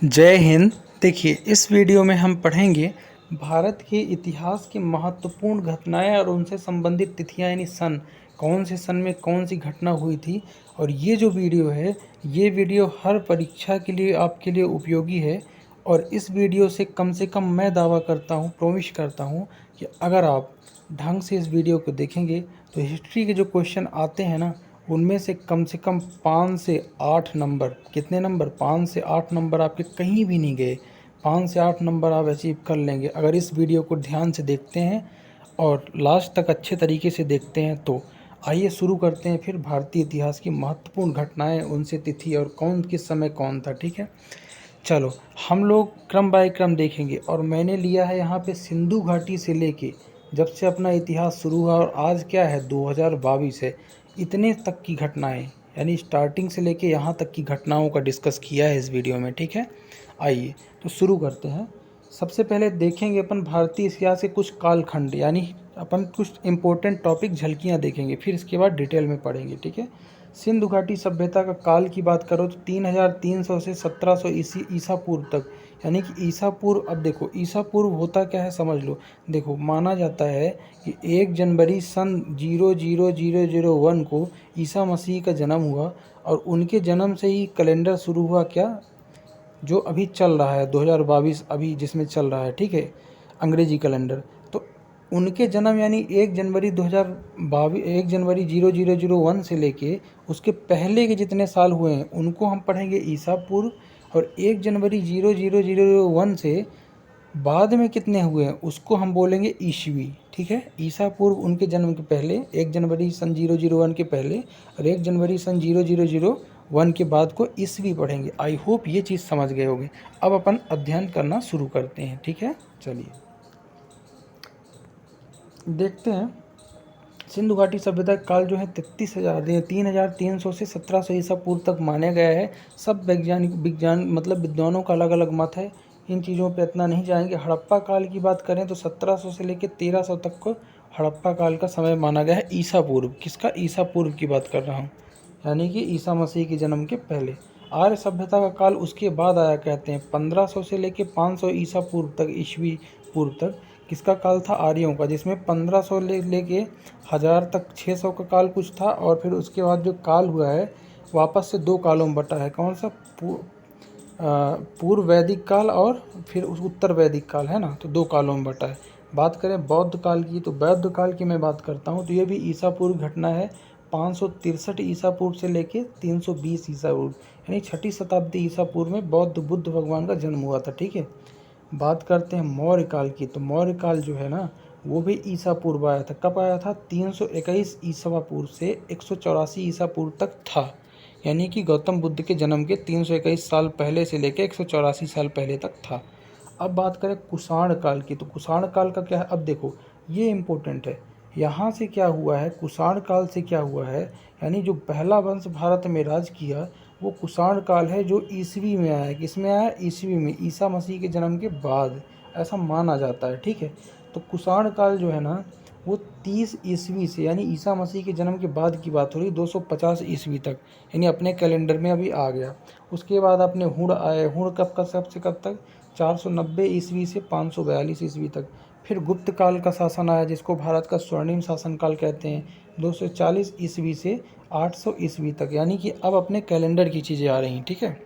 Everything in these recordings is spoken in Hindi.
जय हिंद। देखिए, इस वीडियो में हम पढ़ेंगे भारत के इतिहास की महत्वपूर्ण घटनाएं और उनसे संबंधित तिथियां, यानी सन, कौन से सन में कौन सी घटना हुई थी। और ये जो वीडियो है, ये वीडियो हर परीक्षा के लिए आपके लिए उपयोगी है। और इस वीडियो से कम मैं दावा करता हूँ, प्रॉमिस करता हूँ कि अगर आप ढंग से इस वीडियो को देखेंगे तो हिस्ट्री के जो क्वेश्चन आते हैं ना, उनमें से कम 5 से 8 नंबर, कितने नंबर, 5 से 8 नंबर आपके कहीं भी नहीं गए। 5 से 8 नंबर आप अचीव कर लेंगे अगर इस वीडियो को ध्यान से देखते हैं और लास्ट तक अच्छे तरीके से देखते हैं। तो आइए शुरू करते हैं फिर भारतीय इतिहास की महत्वपूर्ण घटनाएं, उनसे तिथि और कौन किस समय कौन था। ठीक है, चलो हम लोग क्रम बाय क्रम देखेंगे। और मैंने लिया है यहाँ पे सिंधु घाटी से लेके जब से अपना इतिहास शुरू हुआ और आज क्या है 2022 है, इतने तक की घटनाएं, यानी स्टार्टिंग से लेके यहाँ तक की घटनाओं का डिस्कस किया है इस वीडियो में। ठीक है, आइए तो शुरू करते हैं। सबसे पहले देखेंगे अपन भारतीय इतिहास के कुछ कालखंड, यानी अपन कुछ इम्पोर्टेंट टॉपिक झलकियाँ देखेंगे, फिर इसके बाद डिटेल में पढ़ेंगे। ठीक है, सिंधु घाटी सभ्यता का काल की बात करो तो 3300 से 1700 ईसा पूर्व तक, यानी कि ईसा पूर्व। अब देखो ईसा पूर्व होता क्या है समझ लो। देखो, माना जाता है कि 1 जनवरी सन 0001 को ईसा मसीह का जन्म हुआ और उनके जन्म से ही कैलेंडर शुरू हुआ, क्या जो अभी चल रहा है 2022 अभी जिसमें चल रहा है। ठीक है, अंग्रेजी कैलेंडर। तो उनके जन्म यानी 1 जनवरी 2022, 1 जनवरी 0001 से लेके उसके पहले के जितने साल हुए हैं उनको हम पढ़ेंगे ईसा पूर्व। और 1 जनवरी 0001 से बाद में कितने हुए हैं उसको हम बोलेंगे ईस्वी। ठीक है, ईसा पूर्व उनके जन्म के पहले, 1 जनवरी सन 001 के पहले, और 1 जनवरी सन 0001 के बाद को ईस्वी पढ़ेंगे। आई होप ये चीज़ समझ गए होंगे। अब अपन अध्ययन करना शुरू करते हैं। ठीक है, चलिए देखते हैं। सिंधु घाटी सभ्यता काल जो है 3300 से 1700 ईसा पूर्व तक माना गया है। सब वैज्ञानिक विद्वानों का अलग अलग मत है, इन चीज़ों पे इतना नहीं जाएंगे। हड़प्पा काल की बात करें तो 1700 से लेकर 1300 तक को हड़प्पा काल का समय माना गया है। ईसा पूर्व, किसका, ईसा पूर्व की बात कर रहा हूँ, यानी कि ईसा मसीह के जन्म के पहले। आर्य सभ्यता का काल उसके बाद आया, कहते हैं 1500 से लेकर 500 ईसा पूर्व तक, ईस्वी पूर्व तक किसका काल था, आर्यों का, जिसमें 1500 लेके 1000 तक 600 का काल कुछ था। और फिर उसके बाद जो काल हुआ है वापस से दो कालों में बटा है। कौन सा, पूर्व वैदिक काल और फिर उस उत्तर वैदिक काल, है ना, तो दो कालों में बटा है। बात करें बौद्ध काल की तो बौद्ध काल की मैं बात करता हूँ तो ये भी ईसा पूर्व घटना है। 563 ईसा पूर्व से लेके 320 ईसा पूर्व, यानी 6ठी शताब्दी ईसा पूर्व में बुद्ध भगवान का जन्म हुआ था। ठीक है, बात करते हैं मौर्य काल की तो मौर्य काल जो है ना वो भी ईसा पूर्व आया था। कब आया था, 321 ईसा पूर्व से 184 ईसा पूर्व तक था, यानी कि गौतम बुद्ध के जन्म के 321 साल पहले से लेकर 184 साल पहले तक था। अब बात करें कुषाण काल की तो कुषाण काल का क्या है। अब देखो ये इम्पोर्टेंट है, यहाँ से क्या हुआ है, कुषाण काल से क्या हुआ है, यानी जो पहला वंश भारत में राज किया वो कुषाण काल है, जो ईस्वी में आया। किस में आया, ईस्वी में, ईसा मसीह के जन्म के बाद, ऐसा माना जाता है। ठीक है, तो कुषाण काल जो है ना वो 30 ईस्वी से, यानी ईसा मसीह के जन्म के बाद की बात हो रही, 250 ईस्वी तक, यानी अपने कैलेंडर में अभी आ गया। उसके बाद अपने हुण आए, हुण कब से कब तक, 490 ईस्वी से 542 ईस्वी तक। फिर गुप्त काल का शासन आया जिसको भारत का स्वर्णिम शासनकाल कहते हैं, 240 ईस्वी से 800 ईस्वी तक, यानी कि अब अपने कैलेंडर की चीज़ें आ रही हैं। ठीक है,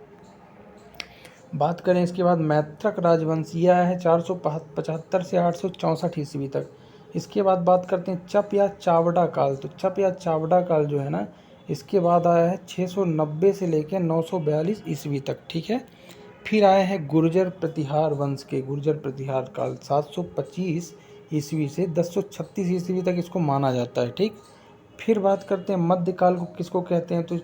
बात करें इसके बाद मैत्रक राजवंश, यह आया है 475 से 864 ईस्वी तक। इसके बाद बात करते हैं चप या चावड़ा काल, तो चप या चावड़ा काल जो है ना इसके बाद आया है 690 से लेकर 942 ईस्वी तक। ठीक है, फिर आए हैं गुर्जर प्रतिहार वंश के, गुर्जर प्रतिहार काल 725 ईस्वी से 1036 ईस्वी तक इसको माना जाता है। ठीक, फिर बात करते हैं मध्यकाल को किसको कहते हैं, तो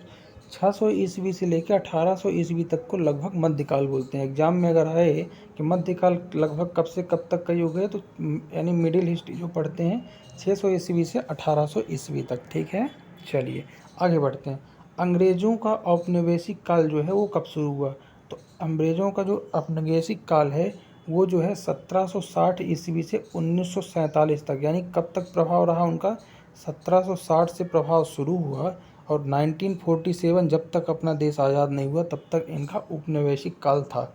600 ईस्वी से लेकर 1800 ईस्वी तक को लगभग मध्यकाल बोलते हैं। एग्जाम में अगर आए कि मध्यकाल लगभग कब से कब तक का युग है तो यानी मिडिल हिस्ट्री जो पढ़ते हैं 600 ईस्वी से 1800 ईस्वी तक। ठीक है, चलिए आगे बढ़ते हैं। अंग्रेज़ों का औपनिवेशिक काल जो है वो कब शुरू हुआ, तो अंग्रेज़ों का जो औपनिवेशिक काल है वो जो है 1760 ईस्वी से 1947 तक, यानी कब तक प्रभाव रहा उनका, 1760 से प्रभाव शुरू हुआ और 1947 जब तक अपना देश आज़ाद नहीं हुआ तब तक इनका उपनिवेशिक काल था।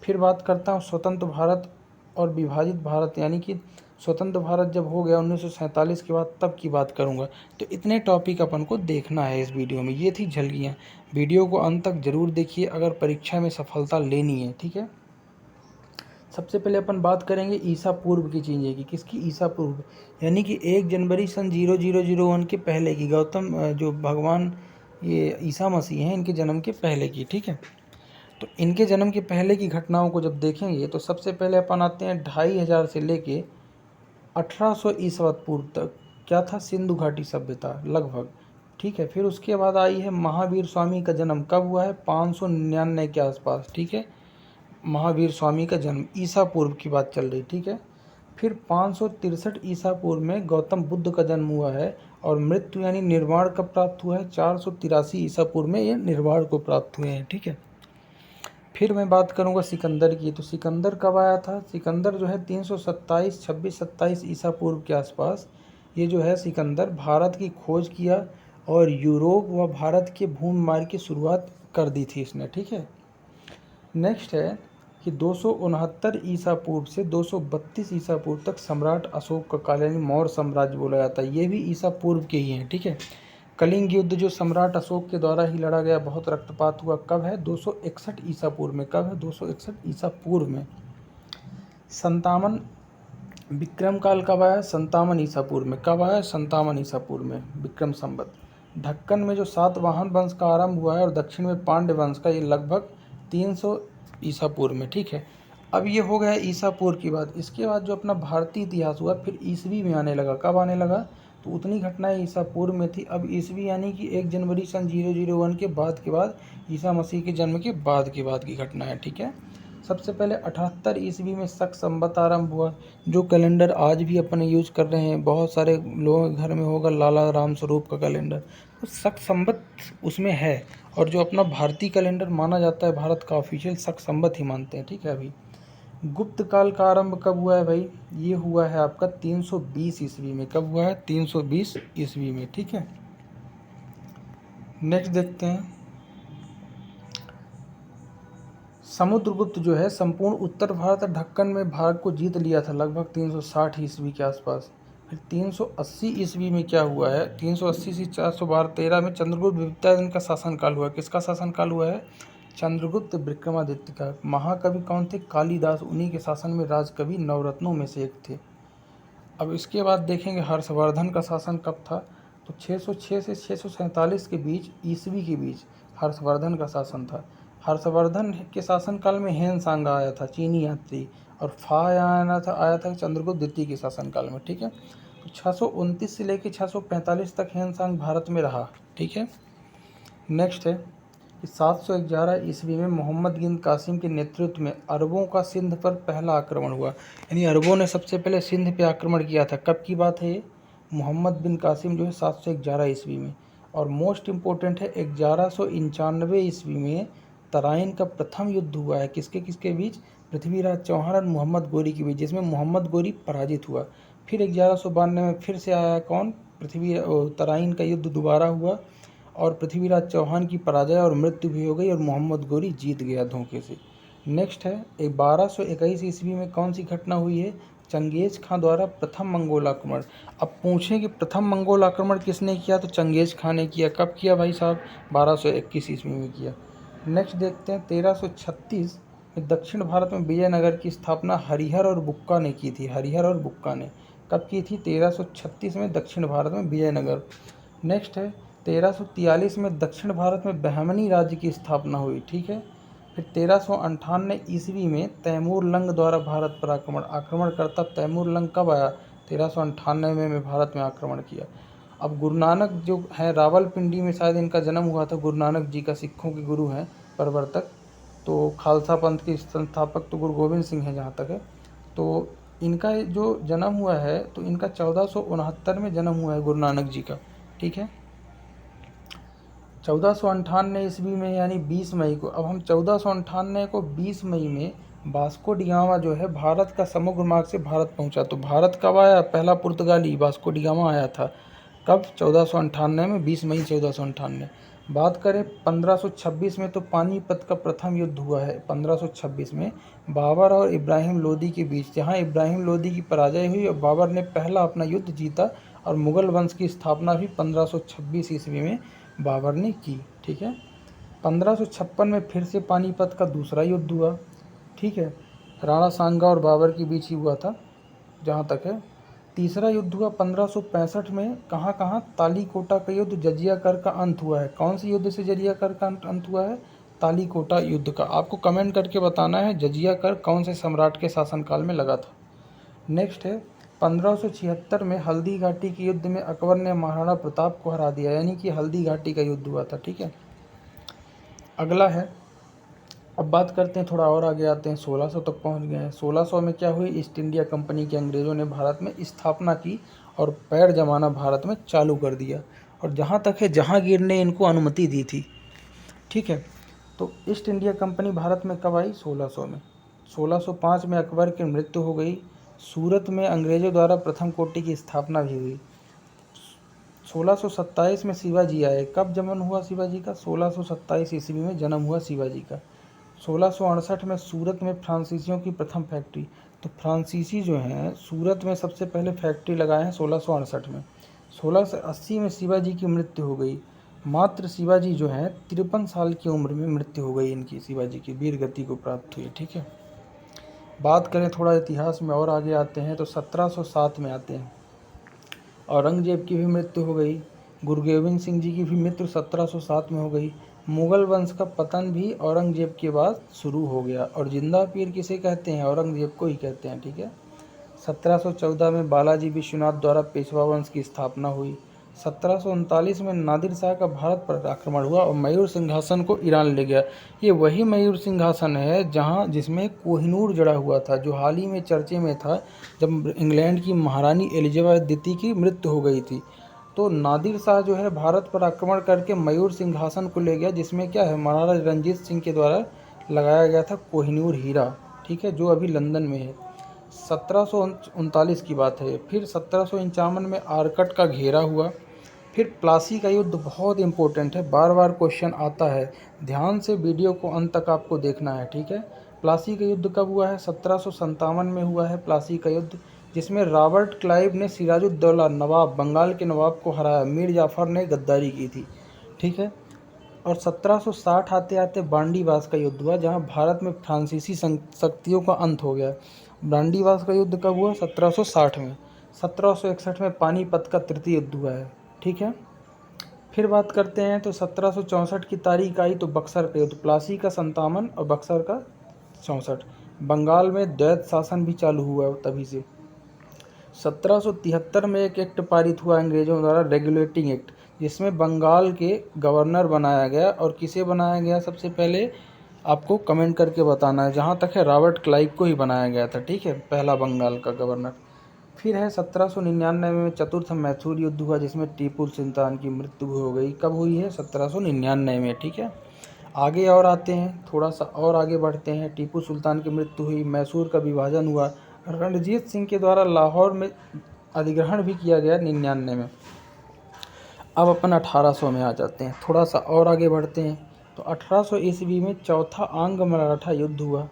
फिर बात करता हूँ स्वतंत्र भारत और विभाजित भारत, यानी कि स्वतंत्र भारत जब हो गया 1947 के बाद, तब की बात करूँगा। तो इतने टॉपिक अपन को देखना है इस वीडियो में। ये थी झलकियाँ। वीडियो को अंत तक ज़रूर देखिए अगर परीक्षा में सफलता लेनी है, ठीक है। सबसे पहले अपन बात करेंगे ईसा पूर्व की चीज़ें की। किसकी? ईसा पूर्व, यानी कि 1 जनवरी सन 0001 के पहले की, गौतम जो भगवान ये ईसा मसीह हैं, इनके जन्म के पहले की, ठीक है। तो इनके जन्म के पहले की घटनाओं को जब देखेंगे तो सबसे पहले अपन आते हैं 2500 से लेके 1800 ईस्वी पूर्व तक। क्या था? सिंधु घाटी सभ्यता लगभग, ठीक है। फिर उसके बाद आई है महावीर स्वामी का जन्म कब हुआ है? 599 के आसपास, ठीक है। महावीर स्वामी का जन्म ईसा पूर्व की बात चल रही, ठीक है। फिर 563 ईसा पूर्व में गौतम बुद्ध का जन्म हुआ है और मृत्यु यानी निर्वाण कब प्राप्त हुआ है? 483 ईसा पूर्व में ये निर्वाण को प्राप्त हुए हैं, ठीक है। फिर मैं बात करूंगा सिकंदर की। तो सिकंदर कब आया था? सिकंदर जो है 327 26 ईसा पूर्व के आसपास, ये जो है सिकंदर भारत की खोज किया और यूरोप व भारत के भूमि मार्ग की शुरुआत कर दी थी इसने, ठीक है। नेक्स्ट है कि 269 ईसा पूर्व से 232 ईसा पूर्व तक सम्राट अशोक का काल, यानी मौर्य साम्राज्य बोला जाता है। ये भी ईसा पूर्व के ही हैं, ठीक है। कलिंग युद्ध जो सम्राट अशोक के द्वारा ही लड़ा गया, बहुत रक्तपात हुआ, कब है? 261 ईसा पूर्व में। कब है? 261 ईसा पूर्व में। 57 विक्रम काल कब आया? 57 ईसा पूर्व में। कब आया? 57 ईसा पूर्व में, विक्रम संवत। ढक्कन में जो सातवाहन वंश का आरंभ हुआ है और दक्षिण में पांड्य वंश का, ये लगभग 300 ईसा पूर्व में, ठीक है। अब ये हो गया ईसा पूर्व की बात। इसके बाद जो अपना भारतीय इतिहास हुआ फिर ईसवी में आने लगा। कब आने लगा? तो उतनी घटनाएं ईसा पूर्व में थी। अब ईसवी यानी कि 1 जनवरी सन 001 के बाद ईसा मसीह के जन्म के बाद की घटना है, ठीक है। सबसे पहले 78 ईस्वी में शक संवत आरंभ हुआ, जो कैलेंडर आज भी अपन यूज कर रहे हैं। बहुत सारे लोगों के घर में होगा लाला राम स्वरूप का कैलेंडर, तो शक संवत उसमें है। और जो अपना भारतीय कैलेंडर माना जाता है भारत का ऑफिशियल, शक संवत ही मानते हैं, ठीक है। अभी गुप्त काल का आरंभ कब हुआ है भाई? ये हुआ है आपका 320 ईस्वी में। कब हुआ है? 320 ईस्वी में, ठीक है। नेक्स्ट देखते हैं, समुद्रगुप्त जो है संपूर्ण उत्तर भारत और ढक्कन में भारत को जीत लिया था लगभग 360 ईस्वी के आसपास। फिर 380 ईस्वी में क्या हुआ है? 380 से 412-13 में चंद्रगुप्त विद्याधर का शासनकाल हुआ। किसका शासनकाल हुआ है? चंद्रगुप्त विक्रमादित्य का। महाकवि कौन थे? कालिदास, उन्हीं के शासन में राजकवि नवरत्नों में से एक थे। अब इसके बाद देखेंगे हर्षवर्धन का शासन कब था? तो 606 से 647 के बीच, ईस्वी के बीच हर्षवर्धन का शासन था। हर्षवर्धन के शासनकाल में हेन सांग आया था, चीनी यात्री, और फा आया था चंद्रगुप्त द्वितीय के शासनकाल में, ठीक है। तो 629 से लेकर 645 तक हेन सांग भारत में रहा, ठीक है। नेक्स्ट है कि 711 ईस्वी में मोहम्मद बिन कासिम के नेतृत्व में अरबों का सिंध पर पहला आक्रमण हुआ, यानी अरबों ने सबसे पहले सिंध पे आक्रमण किया था। कब की बात है ये? मोहम्मद बिन कासिम जो है 711 ईस्वी में। और मोस्ट इम्पोर्टेंट है 1191 ईस्वी में तराइन का प्रथम युद्ध हुआ है। किसके किसके बीच? पृथ्वीराज चौहान और मोहम्मद गोरी के बीच, जिसमें मोहम्मद गोरी पराजित हुआ। फिर 1192 में फिर से आया कौन? तराइन का युद्ध दोबारा हुआ और पृथ्वीराज चौहान की पराजय और मृत्यु भी हो गई और मोहम्मद गोरी जीत गया धोखे से। नेक्स्ट है 1221 ईस्वी में कौन सी घटना हुई है? चंगेज खां द्वारा प्रथम मंगोल आक्रमण। अब पूछें कि प्रथम मंगोल आक्रमण किसने किया? तो चंगेज खां ने किया। कब किया भाई साहब? 1221 ईस्वी में किया। नेक्स्ट देखते हैं 1336 में दक्षिण भारत में विजयनगर की स्थापना हरिहर और बुक्का ने की थी। हरिहर और बुक्का ने कब की थी? 1336 में दक्षिण भारत में विजयनगर। नेक्स्ट है 1343 में दक्षिण भारत में बहमनी राज्य की स्थापना हुई, ठीक है। फिर 1398 ईस्वी में तैमूर लंग द्वारा भारत पर आक्रमणकर्ता तैमूर लंग कब आया? 1398 में भारत में आक्रमण किया। अब गुरु नानक जो है रावलपिंडी में शायद इनका जन्म हुआ था। गुरु नानक जी का सिखों के गुरु हैं, प्रवर्तक। तो खालसा पंथ के संस्थापक तो गुरु गोविंद सिंह हैं जहाँ तक है। तो इनका जो जन्म हुआ है तो इनका 1469 में जन्म हुआ है गुरु नानक जी का, ठीक है। 1498 ईस्वी में यानी 20 मई को। अब हम 1498 को 20 मई में वास्को डिगामा जो है भारत का समुद्र मार्ग से भारत पहुंचा। तो भारत कब आया? पहला पुर्तगाली वास्को डिगामा आया था। कब? 1498 में, 20 मई 1498। बात करें 1526 में, तो पानीपत का प्रथम युद्ध हुआ है 1526 में बाबर और इब्राहिम लोदी के बीच, जहां इब्राहिम लोदी की पराजय हुई और बाबर ने पहला अपना युद्ध जीता, और मुगल वंश की स्थापना भी 1526 ईस्वी में बाबर ने की। ठीक है। 1556 में फिर से पानीपत का दूसरा युद्ध हुआ। ठीक है। राणा सांगा और बाबर के बीच ही हुआ था जहाँ तक है। तीसरा युद्ध हुआ 1565 में, कहाँ कहाँ, तालीकोटा का युद्ध, जजिया कर का अंत हुआ है। कौन से युद्ध से जजिया कर का अंत हुआ है? तालीकोटा युद्ध का। आपको कमेंट करके बताना है जजिया कर कौन से सम्राट के शासनकाल में लगा था। नेक्स्ट है 1576 में हल्दी घाटी के युद्ध में अकबर ने महाराणा प्रताप को हरा दिया, यानी कि हल्दी घाटी का युद्ध हुआ था। ठीक है। अगला है, अब बात करते हैं, थोड़ा और आगे आते हैं, 1600 तक पहुंच गए हैं। 1600 में क्या हुई? ईस्ट इंडिया कंपनी के अंग्रेज़ों ने भारत में स्थापना की और पैर जमाना भारत में चालू कर दिया, और जहाँ तक है जहांगीर ने इनको अनुमति दी थी। ठीक है। तो ईस्ट इंडिया कंपनी भारत में कब आई? 1600 में। 1605 में अकबर की मृत्यु हो गई। सूरत में अंग्रेज़ों द्वारा प्रथम कोटि की स्थापना भी हुई। 1627 में शिवाजी आए। कब जन्म हुआ शिवाजी का? 1627 ईस्वी में जन्म हुआ शिवाजी का। 1668 में सूरत में फ्रांसीसियों की प्रथम फैक्ट्री। तो फ्रांसीसी जो हैं सूरत में सबसे पहले फैक्ट्री लगाए हैं 1668 में। 1680 में शिवाजी की मृत्यु हो गई। मात्र शिवाजी जो हैं 53 साल की उम्र में मृत्यु हो गई इनकी, शिवाजी की वीर गति को प्राप्त हुई। ठीक है। बात करें थोड़ा इतिहास में और आगे आते हैं, तो 1707 में आते हैं, औरंगजेब की भी मृत्यु हो गई। गुरु गोविंद सिंह जी की भी मृत्यु 1707 में हो गई। मुगल वंश का पतन भी औरंगजेब के बाद शुरू हो गया, और जिंदा पीर किसे कहते हैं? औरंगजेब को ही कहते हैं। ठीक है। 1714 में बालाजी विश्वनाथ द्वारा पेशवा वंश की स्थापना हुई। 1739 में नादिर शाह का भारत पर आक्रमण हुआ और मयूर सिंहासन को ईरान ले गया। ये वही मयूर सिंहासन है जिसमें कोहिनूर जड़ा हुआ था, जो हाल ही में चर्चे में था जब इंग्लैंड की महारानी एलिजाबेथ द्वितीय की मृत्यु हो गई थी। तो नादिर शाह जो है भारत पर आक्रमण करके मयूर सिंहासन को ले गया, जिसमें क्या है, महाराजा रंजीत सिंह के द्वारा लगाया गया था कोहिनूर हीरा। ठीक है, जो अभी लंदन में है। 1739 की बात है। फिर 1751 में आरकट का घेरा हुआ। फिर प्लासी का युद्ध, बहुत इंपॉर्टेंट है, बार बार क्वेश्चन आता है, ध्यान से वीडियो को अंत तक आपको देखना है। ठीक है। प्लासी का युद्ध कब हुआ है? 1757 में हुआ है प्लासी का युद्ध, जिसमें रॉबर्ट क्लाइव ने सिराजुद्दौला नवाब, बंगाल के नवाब को हराया। मीर जाफ़र ने गद्दारी की थी। ठीक है। और 1760 आते आते बांडीवास का युद्ध हुआ, जहां भारत में फ्रांसीसी शक्तियों का अंत हो गया। बांडीवास का युद्ध कब हुआ? 1760 में। 1761 में पानीपत का तृतीय युद्ध हुआ है। ठीक है। फिर बात करते हैं, तो 1764 की तारीख आई तो बक्सर का युद्ध, प्लासी का 57 और बक्सर का 64। बंगाल में द्वैत शासन भी चालू हुआ तभी से। 1773 में एक एक्ट पारित हुआ अंग्रेजों द्वारा, रेगुलेटिंग एक्ट, जिसमें बंगाल के गवर्नर बनाया गया। और किसे बनाया गया सबसे पहले आपको कमेंट करके बताना है। जहाँ तक है रॉबर्ट क्लाइव को ही बनाया गया था। ठीक है, पहला बंगाल का गवर्नर। फिर है 1799 में चतुर्थ मैसूर युद्ध हुआ, जिसमें टीपू सुल्तान की मृत्यु हो गई। कब हुई है? 1799 में। ठीक है। आगे और आते हैं, थोड़ा सा और आगे बढ़ते हैं। टीपू सुल्तान की मृत्यु हुई, मैसूर का विभाजन हुआ, रणजीत सिंह के द्वारा लाहौर में अधिग्रहण भी किया गया 99 में। अब अपन 1800 में आ जाते हैं, थोड़ा सा और आगे बढ़ते हैं। तो 1800 ईस्वी में चौथा आंग मराठा युद्ध हुआ।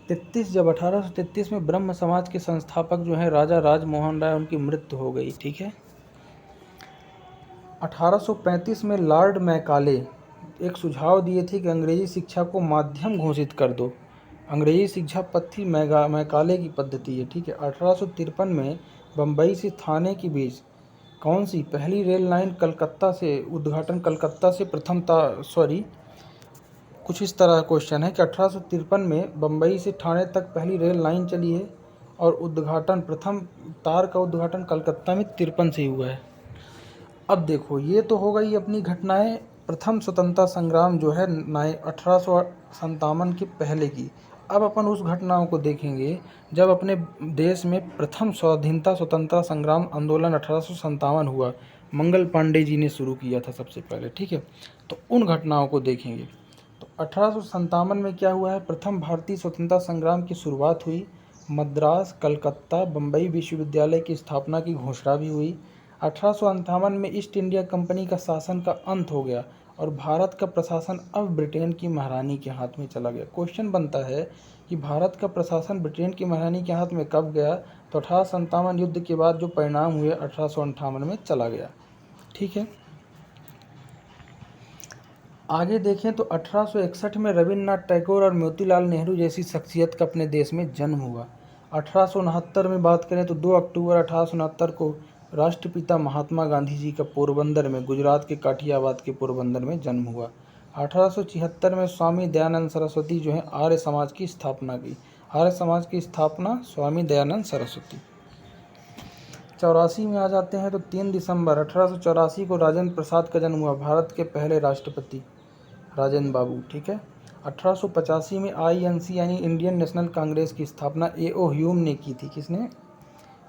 1833 में ब्रह्म समाज के संस्थापक जो हैं राजा राजमोहन राय, उनकी मृत्यु हो गई। ठीक है। 1835 में लॉर्ड मैकाले एक सुझाव दिए थे कि अंग्रेजी शिक्षा को माध्यम घोषित कर दो। अंग्रेजी शिक्षा पद्धति मैकाले की पद्धति है। ठीक है। 1853 में बम्बई से थाने के बीच कौन सी पहली रेल लाइन कलकत्ता से उद्घाटन, कलकत्ता से प्रथम कुछ इस तरह क्वेश्चन है कि 1853 में बम्बई से ठाणे तक पहली रेल लाइन चली है, और उद्घाटन, प्रथम तार का उद्घाटन कलकत्ता में 53 से हुआ है। अब देखो, ये तो हो गई अपनी घटनाएं प्रथम स्वतंत्रता संग्राम जो है 1857 के पहले की। अब अपन उस घटनाओं को देखेंगे जब अपने देश में प्रथम स्वाधीनता स्वतंत्रता संग्राम आंदोलन 1857 हुआ, मंगल पांडे जी ने शुरू किया था सबसे पहले। ठीक है। तो उन घटनाओं को देखेंगे। तो 1857 में क्या हुआ है? प्रथम भारतीय स्वतंत्रता संग्राम की शुरुआत हुई। मद्रास, कलकत्ता, बम्बई विश्वविद्यालय की स्थापना की घोषणा भी हुई। 1858 में ईस्ट इंडिया कंपनी का शासन का अंत हो गया, और भारत का प्रशासन अब ब्रिटेन की महारानी के हाथ में चला गया। क्वेश्चन बनता है कि भारत का प्रशासन ब्रिटेन की महारानी के हाथ में कब गया, तो 1857 युद्ध के बाद जो परिणाम हुए 1858 में चला गया। ठीक है, आगे देखें तो 1861 में रविन्द्रनाथ टैगोर और मोतीलाल नेहरू जैसी शख्सियत का अपने देश में जन्म हुआ। 1869 में बात करें तो 2 अक्टूबर 1869 को राष्ट्रपिता महात्मा गांधी जी का पोरबंदर में, गुजरात के काठियावाद के पोरबंदर में जन्म हुआ। 1876 में स्वामी दयानंद सरस्वती जो है आर्य समाज की स्थापना की। आर्य समाज की स्थापना स्वामी दयानंद सरस्वती। 84 में आ जाते हैं तो 3 दिसंबर 1884 को राजेंद्र प्रसाद का जन्म हुआ, भारत के पहले राष्ट्रपति राजेंद्र बाबू। ठीक है, 1885 में INC यानी इंडियन नेशनल कांग्रेस की स्थापना A.O. ह्यूम ने की थी। किसने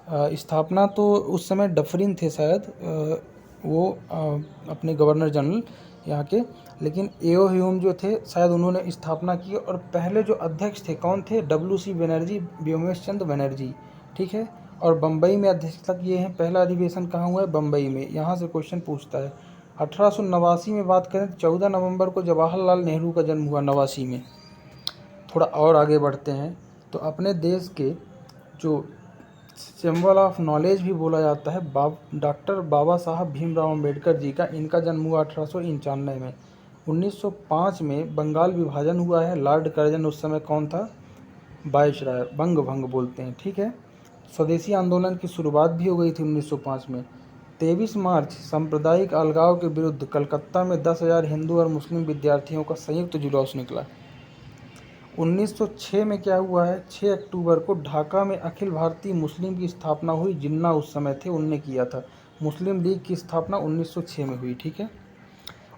स्थापना, तो उस समय डफरिन थे शायद वो अपने गवर्नर जनरल यहाँ के, लेकिन A.O. ह्यूम जो थे शायद उन्होंने स्थापना की। और पहले जो अध्यक्ष थे कौन थे, WC बनर्जी, व्योमेश चंद्र बनर्जी। ठीक है, और बम्बई में अध्यक्षता किए हैं। पहला अधिवेशन कहाँ हुआ है, बम्बई में। यहाँ से क्वेश्चन पूछता है। 1889 में बात करें तो 14 नवंबर को जवाहरलाल नेहरू का जन्म हुआ, 89 में। थोड़ा और आगे बढ़ते हैं तो अपने देश के जो सिंबल ऑफ नॉलेज भी बोला जाता है डॉक्टर बाबा साहब भीमराव अम्बेडकर जी का, इनका जन्म हुआ 1891 में। 1905 में बंगाल विभाजन हुआ है। लॉर्ड कर्जन उस समय कौन था, वायसराय, बंग भंग बोलते हैं। ठीक है, स्वदेशी आंदोलन की शुरुआत भी हो गई थी 1905 में। 23 मार्च सांप्रदायिक अलगाव के विरुद्ध कलकत्ता में 10,000 हिंदू और मुस्लिम विद्यार्थियों का संयुक्त जुलूस निकला। 1906 में क्या हुआ है, 6 अक्टूबर को ढाका में अखिल भारतीय मुस्लिम की स्थापना हुई। जिन्ना उस समय थे, उनने किया था। मुस्लिम लीग की स्थापना 1906 में हुई। ठीक है,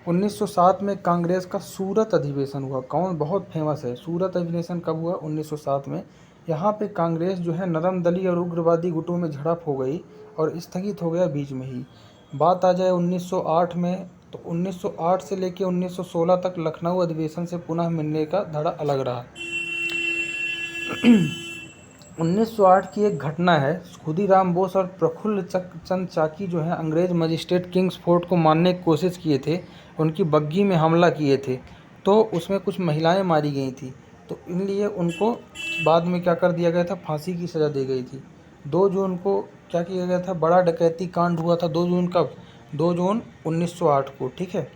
1907 में कांग्रेस का सूरत अधिवेशन हुआ। कौन, बहुत फेमस है। सूरत अधिवेशन कब हुआ, 1907 में। यहाँ पे कांग्रेस जो है नरम दली और उग्रवादी गुटों में झड़प हो गई और स्थगित हो गया बीच में ही। बात आ जाए 1908 में, तो 1908 से लेकर 1916 तक लखनऊ अधिवेशन से पुनः मिलने का धड़ा अलग रहा। 1908 की एक घटना है, खुदीराम बोस और प्रफुल्ल चंद चाकी जो है अंग्रेज मजिस्ट्रेट किंग्स फोर्ट को मारने की कोशिश किए थे, उनकी बग्घी में हमला किए थे, तो उसमें कुछ महिलाएं मारी गई थी। तो इन लिए उनको बाद में क्या कर दिया गया था, फांसी की सज़ा दी गई थी। 2 जून को क्या किया गया था, बड़ा डकैती कांड हुआ था। 2 जून कब, 2 जून 1908 को। ठीक है,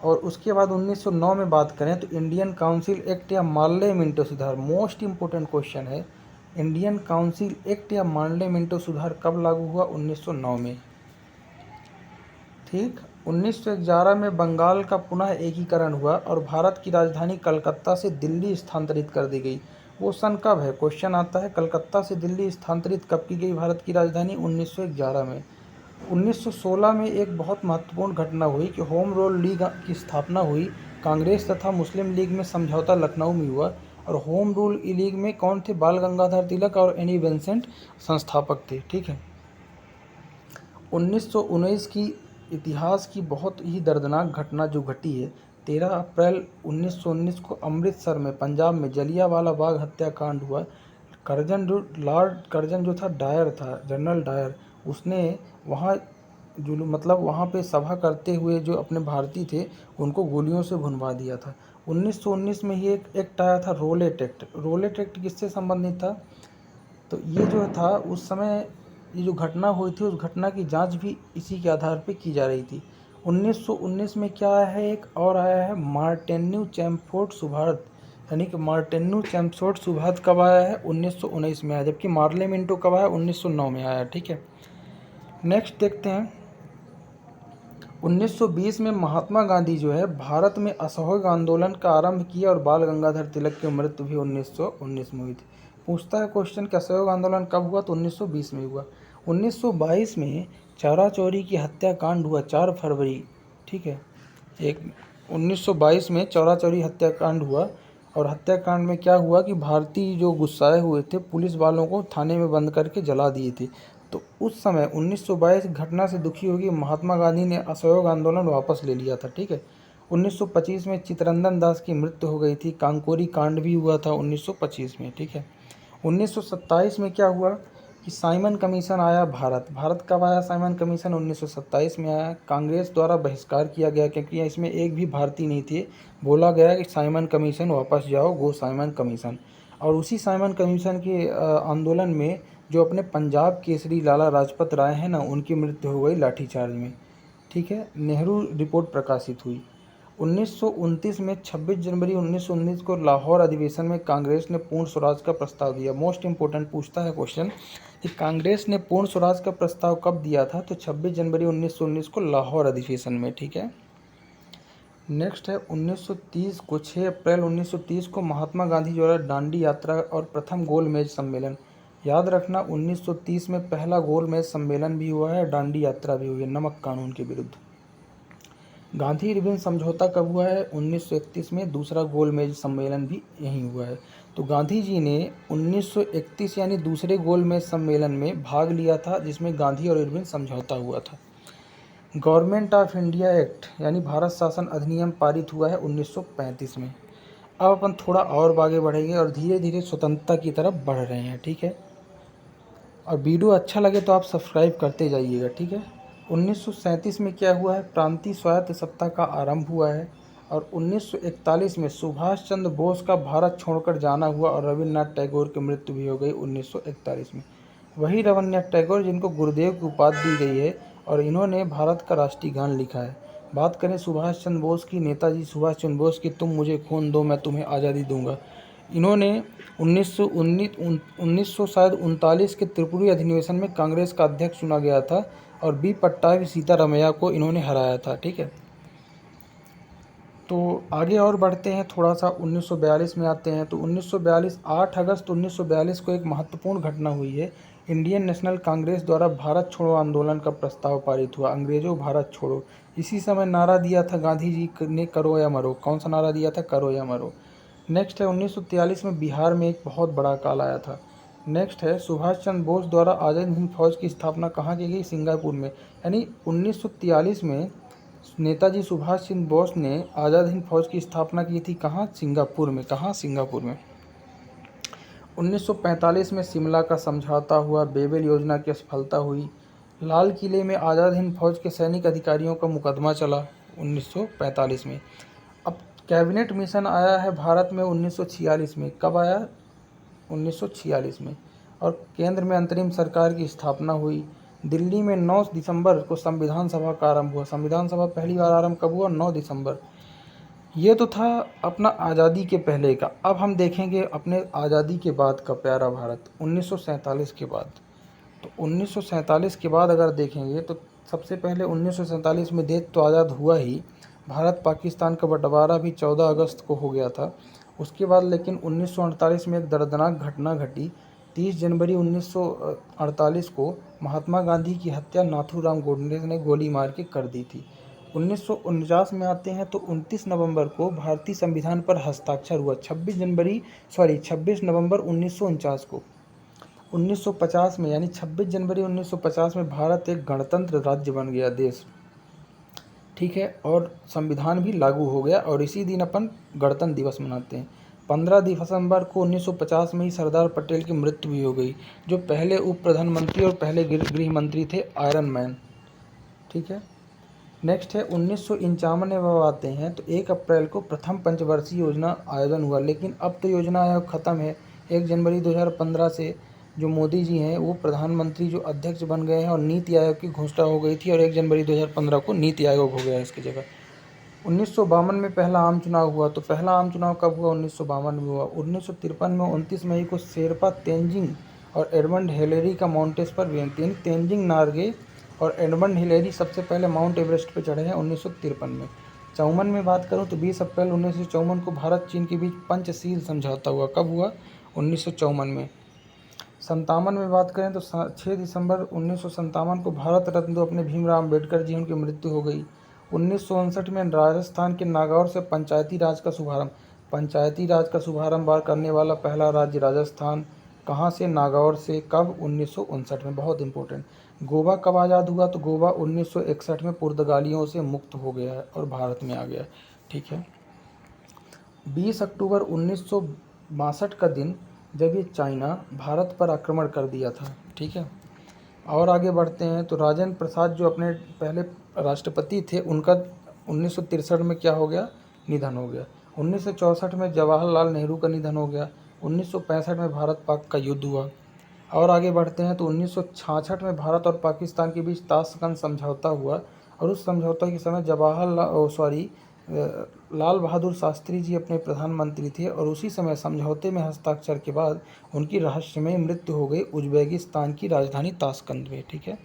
और उसके बाद 1909 में बात करें तो इंडियन काउंसिल एक्ट या मार्ले मिंटो सुधार, मोस्ट इम्पोर्टेंट क्वेश्चन है। इंडियन काउंसिल एक्ट या मार्ले मिंटो सुधार कब लागू हुआ, 1909 में। ठीक, 1911 में बंगाल का पुनः एकीकरण हुआ और भारत की राजधानी कलकत्ता से दिल्ली स्थानांतरित कर दी गई। वो सन कब है, क्वेश्चन आता है, कलकत्ता से दिल्ली स्थानांतरित कब की गई भारत की राजधानी, 1911 में। 1916 में एक बहुत महत्वपूर्ण घटना हुई कि होम रूल लीग की स्थापना हुई। कांग्रेस तथा मुस्लिम लीग में समझौता लखनऊ में हुआ और होम रूल लीग में कौन थे, बाल गंगाधर तिलक और एनी बेसेंट संस्थापक थे। ठीक है, 1919 की इतिहास की बहुत ही दर्दनाक घटना जो घटी है, 13 अप्रैल 1919 को अमृतसर में, पंजाब में जलियांवाला बाग हत्याकांड हुआ। लॉर्ड कर्जन जो था, डायर था, जनरल डायर, उसने वहाँ मतलब वहाँ पे सभा करते हुए जो अपने भारतीय थे उनको गोलियों से भुनवा दिया था। 1919 में ही एक एक्ट आया था, रोलेट एक्ट। रोलेट एक्ट किससे संबंधित था, तो ये जो था उस समय ये जो घटना हुई थी उस घटना की जांच भी इसी के आधार पे की जा रही थी। 1919 में क्या आया है, एक और आया है, मार्टिन्यू चैमफोर्ड सुभाष, यानी कि मार्टिन्यू चैमफोर्ड सुभाष कब आया है, 1919 में आया, जबकि मार्ले मिंटो कब आया, 1909 में आया। ठीक है, नेक्स्ट देखते हैं। 1920 में महात्मा गांधी जो है भारत में असहयोग आंदोलन का आरंभ किया और बाल गंगाधर तिलक की मृत्यु भी 1919 में हुई थी। पूछता है क्वेश्चन कि असहयोग आंदोलन कब हुआ, तो 1920 में हुआ। 1922 में चारा चौरी की हत्याकांड हुआ, 4 फरवरी। ठीक है, 1922 में चौरा चौरी हत्याकांड हुआ और हत्याकांड में क्या हुआ कि भारतीय जो गुस्साए हुए थे पुलिस वालों को थाने में बंद करके जला दिए थे। तो उस समय 1922 घटना से दुखी होगी महात्मा गांधी ने असहयोग आंदोलन वापस ले लिया था। ठीक है, 1925 में चित्तरंजन दास की मृत्यु हो गई थी। कांकोरी कांड भी हुआ था 1925 में। ठीक है, 1927 में क्या हुआ कि साइमन कमीशन आया भारत कब आया साइमन कमीशन? 1927 में आया। कांग्रेस द्वारा बहिष्कार किया गया क्योंकि इसमें एक भी भारतीय नहीं थे। बोला गया कि साइमन कमीशन वापस जाओ, गो साइमन कमीशन। और उसी साइमन कमीशन के आंदोलन में जो अपने पंजाब केसरी लाला लाजपत राय हैं ना, उनकी मृत्यु हो गई लाठीचार्ज में। ठीक है, नेहरू रिपोर्ट प्रकाशित हुई 1929 में। 26 जनवरी 1919 को लाहौर अधिवेशन में कांग्रेस ने पूर्ण स्वराज का प्रस्ताव दिया। मोस्ट इंपोर्टेंट पूछता है क्वेश्चन कि कांग्रेस ने पूर्ण स्वराज का प्रस्ताव कब दिया था? तो 26 जनवरी 1919 को लाहौर अधिवेशन में। ठीक है, नेक्स्ट है 1930 को 6 अप्रैल 1930 को महात्मा गांधी द्वारा दांडी यात्रा और प्रथम गोलमेज सम्मेलन। याद रखना 1930 में पहला गोलमेज सम्मेलन भी हुआ है, दांडी यात्रा भी हुई है नमक कानून के विरुद्ध। गांधी इरविन समझौता कब हुआ है? 1931 में। दूसरा गोलमेज सम्मेलन भी यहीं हुआ है। तो गांधी जी ने 1931 यानी दूसरे गोलमेज सम्मेलन में भाग लिया था, जिसमें गांधी और इरविन समझौता हुआ था। गवर्नमेंट ऑफ इंडिया एक्ट यानी भारत शासन अधिनियम पारित हुआ है 1935 में। अब अपन थोड़ा और आगे बढ़ेंगे और धीरे धीरे स्वतंत्रता की तरफ बढ़ रहे हैं। ठीक है, और वीडियो अच्छा लगे तो आप सब्सक्राइब करते जाइएगा। ठीक है, 1937 में क्या हुआ है? प्रांतीय स्वायत्त सत्ता का आरंभ हुआ है। और 1941 में सुभाष चंद्र बोस का भारत छोड़कर जाना हुआ और रविन्द्रनाथ टैगोर की मृत्यु भी हो गई 1941 में। वही रविन्द्रनाथ टैगोर जिनको गुरुदेव की उपाधि दी गई है और इन्होंने भारत का राष्ट्रीय गान लिखा है। बात करें सुभाष चंद्र बोस की, नेताजी सुभाष चंद्र बोस की, तुम मुझे खून दो मैं तुम्हें आज़ादी दूंगा। इन्होंने 1939 के त्रिपुरी अधिवेशन में कांग्रेस का अध्यक्ष चुना गया था और बी पट्टाभी सीतारामैया को इन्होंने हराया था। ठीक है, तो आगे और बढ़ते हैं, थोड़ा सा 1942 में आते हैं। तो 1942 8 अगस्त 1942 को एक महत्वपूर्ण घटना हुई है। इंडियन नेशनल कांग्रेस द्वारा भारत छोड़ो आंदोलन का प्रस्ताव पारित हुआ। अंग्रेजों भारत छोड़ो। इसी समय नारा दिया था गांधी जी ने, करो या मरो। कौन सा नारा दिया था? करो या मरो। नेक्स्ट है 1943 में बिहार में एक बहुत बड़ा अकाल आया था। नेक्स्ट है सुभाष चंद्र बोस द्वारा आज़ाद हिंद फौज की स्थापना कहाँ की गई? सिंगापुर में। यानी 1943 में नेताजी सुभाष चंद्र बोस ने आज़ाद हिंद फौज की स्थापना की थी कहाँ? सिंगापुर में। कहाँ? सिंगापुर में। 1945 में शिमला का समझौता हुआ, बेबेल योजना की असफलता हुई। लाल किले में आज़ाद हिंद फौज के सैनिक अधिकारियों का मुकदमा चला 1945 में। अब कैबिनेट मिशन आया है भारत में 1946 में। कब आया? 1946 में। और केंद्र में अंतरिम सरकार की स्थापना हुई। दिल्ली में 9 दिसंबर को संविधान सभा का आरंभ हुआ। संविधान सभा पहली बार आरंभ कब हुआ? 9 दिसंबर। ये तो था अपना आज़ादी के पहले का। अब हम देखेंगे अपने आज़ादी के बाद का प्यारा भारत, 1947 के बाद। तो 1947 के बाद अगर देखेंगे तो सबसे पहले 1947 में देश तो आज़ाद हुआ ही। भारत पाकिस्तान का बंटवारा भी 14 अगस्त को हो गया था। उसके बाद लेकिन 1948 में एक दर्दनाक घटना घटी। 30 जनवरी 1948 को महात्मा गांधी की हत्या नाथूराम गोडसे ने गोली मार के कर दी थी। 1949 में आते हैं तो 29 नवंबर को भारतीय संविधान पर हस्ताक्षर हुआ। 26 नवंबर 1949 को। 1950 में यानी 26 जनवरी 1950 में भारत एक गणतंत्र राज्य बन गया देश। ठीक है, और संविधान भी लागू हो गया और इसी दिन अपन गणतंत्र दिवस मनाते हैं। 15 दिसंबर को 1950 में ही सरदार पटेल की मृत्यु भी हो गई, जो पहले उप प्रधानमंत्री और पहले गृह मंत्री थे, आयरन मैन। ठीक है, नेक्स्ट है 1951 में आते हैं तो 1 अप्रैल को प्रथम पंचवर्षीय योजना आयोजन हुआ, लेकिन अब तो योजना आयोग ख़त्म है। 1 जनवरी 2015 से जो मोदी जी हैं वो प्रधानमंत्री जो अध्यक्ष बन गए हैं और नीति आयोग की घोषणा हो गई थी और 1 जनवरी 2015 को नीति आयोग हो गया है इसकी जगह। 1952 में पहला आम चुनाव हुआ। तो पहला आम चुनाव कब हुआ? 1952 में हुआ। 1953 में 29 मई को शेरपा तेंजिंग और एडमंड हिलेरी का माउंटेस पर यानी तेंजिंग नार्गे और एडमंड हिलेरी सबसे पहले माउंट एवरेस्ट पर चढ़े हैं 1953 में। 54 में बात करूं तो 20 अप्रैल 1954 को भारत चीन के बीच पंचशील समझौता हुआ। कब हुआ? 1954 में। 57 में बात करें तो 6 दिसंबर 1957 को भारत रत्न तो अपने भीमराव अम्बेडकर जी उनकी मृत्यु हो गई। 1959 में राजस्थान के नागौर से पंचायती राज का शुभारंभ। पंचायती राज का शुभारंभ करने वाला पहला राज्य राजस्थान। कहाँ से? नागौर से। कब? 1959 में। बहुत इंपॉर्टेंट। गोवा कब आज़ाद हुआ? तो गोवा 1961 में पुर्तगालियों से मुक्त हो गया है और भारत में आ गया। ठीक है, 20 अक्टूबर 1962 का दिन जब ये चाइना भारत पर आक्रमण कर दिया था। ठीक है, और आगे बढ़ते हैं तो राजेंद्र प्रसाद जो अपने पहले राष्ट्रपति थे, उनका 1963 में क्या हो गया, निधन हो गया। 1964 में जवाहरलाल नेहरू का निधन हो गया। 1965 में भारत पाक का युद्ध हुआ। और आगे बढ़ते हैं तो 1966 में भारत और पाकिस्तान के बीच ताशकंद समझौता हुआ, और उस समझौता के समय लाल बहादुर शास्त्री जी अपने प्रधानमंत्री थे, और उसी समय समझौते में हस्ताक्षर के बाद उनकी रहस्यमय मृत्यु हो गई उज्बेकिस्तान की राजधानी ताशकंद में। ठीक है,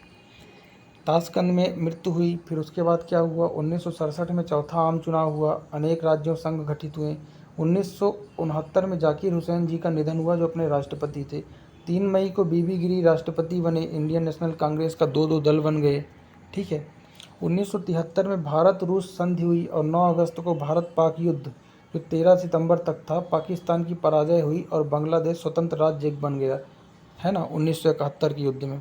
ताशकंद में मृत्यु हुई। फिर उसके बाद क्या हुआ, 1967 में चौथा आम चुनाव हुआ, अनेक राज्यों संघ गठित हुए। 1969 में जाकिर हुसैन जी का निधन हुआ जो अपने राष्ट्रपति थे। 3 मई को बीबी गिरी राष्ट्रपति बने। इंडियन नेशनल कांग्रेस का 2-2 दल बन गए। ठीक है, 1973 में भारत रूस संधि हुई, और 9 अगस्त को भारत पाक युद्ध जो 13 सितंबर तक था, पाकिस्तान की पराजय हुई और बांग्लादेश स्वतंत्र राज्य बन गया, है ना, 1971 के युद्ध में।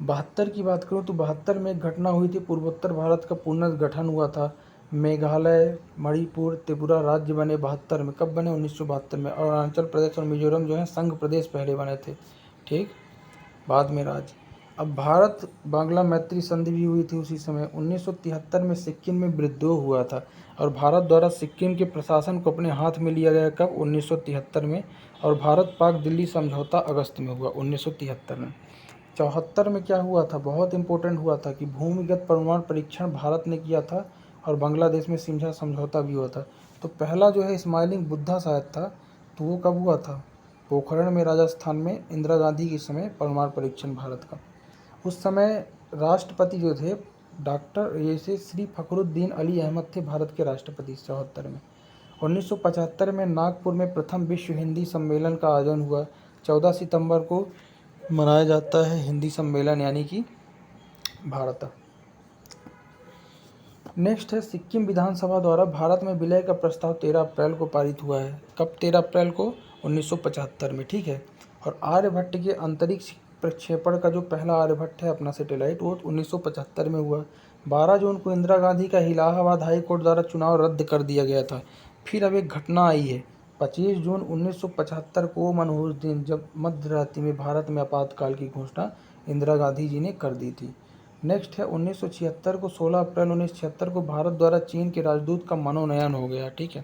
72 की बात करूँ तो 72 में एक घटना हुई थी, पूर्वोत्तर भारत का पुनर्गठन हुआ था। मेघालय, मणिपुर, त्रिपुरा राज्य बने 72 में। कब बने, 1972 में। और अरुणाचल प्रदेश और मिजोरम जो है संघ प्रदेश पहले बने थे। ठीक, बाद में राज्य। अब भारत बांग्ला मैत्री संधि भी हुई थी उसी समय। 1973 में सिक्किम में विद्रोह हुआ था, और भारत द्वारा सिक्किम के प्रशासन को अपने हाथ में लिया गया। कब, 1973 में। और भारत पाक दिल्ली समझौता अगस्त में हुआ 1973 में। 74 में क्या हुआ था, बहुत इंपॉर्टेंट हुआ था कि भूमिगत परमाणु परीक्षण भारत ने किया था, और बांग्लादेश में सिमझा समझौता भी हुआ था। तो पहला जो है स्माइलिंग बुद्धा शायद था, तो वो कब हुआ था, पोखरण में, राजस्थान में, इंदिरा गांधी के समय परमाणु परीक्षण भारत का। उस समय राष्ट्रपति जो थे डॉक्टर जैसे श्री फखरुद्दीन अली अहमद थे भारत के राष्ट्रपति 74 में। 1975 में नागपुर में प्रथम विश्व हिंदी सम्मेलन का आयोजन हुआ। 14 सितंबर को मनाया जाता है हिंदी सम्मेलन, यानी कि भारत। नेक्स्ट है सिक्किम विधानसभा द्वारा भारत में विलय का प्रस्ताव 13 अप्रैल को पारित हुआ है। कब, 13 अप्रैल को, 1975 में। ठीक है, और आर्यभट्ट के अंतरिक्ष प्रक्षेपण का जो पहला आर्यभट्ट है अपना सैटेलाइट, वो 1975 में हुआ। 12 जून को इंदिरा गांधी का इलाहाबाद हाई कोर्ट द्वारा चुनाव रद्द कर दिया गया था। फिर अब एक घटना आई है, 25 जून 1975 को, मनहूस दिन, जब मध्य रात्रि में भारत में आपातकाल की घोषणा इंदिरा गांधी जी ने कर दी थी। नेक्स्ट है 1976 को, 16 अप्रैल 1976 को भारत द्वारा चीन के राजदूत का मनोनयन हो गया। ठीक है,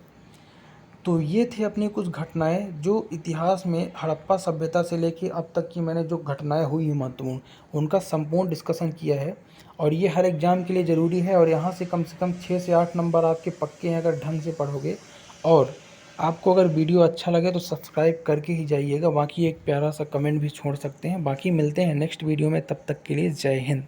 तो ये थे अपनी कुछ घटनाएं जो इतिहास में हड़प्पा सभ्यता से लेके अब तक की मैंने जो घटनाएं हुई हैं महत्वपूर्ण, उनका संपूर्ण डिस्कशन किया है। और ये हर एग्ज़ाम के लिए ज़रूरी है, और यहाँ से कम 6 से 8 नंबर आपके पक्के हैं अगर ढंग से पढ़ोगे। और आपको अगर वीडियो अच्छा लगे तो सब्सक्राइब करके ही जाइएगा। बाकी एक प्यारा सा कमेंट भी छोड़ सकते हैं। बाकी मिलते हैं नेक्स्ट वीडियो में, तब तक के लिए जय हिंद।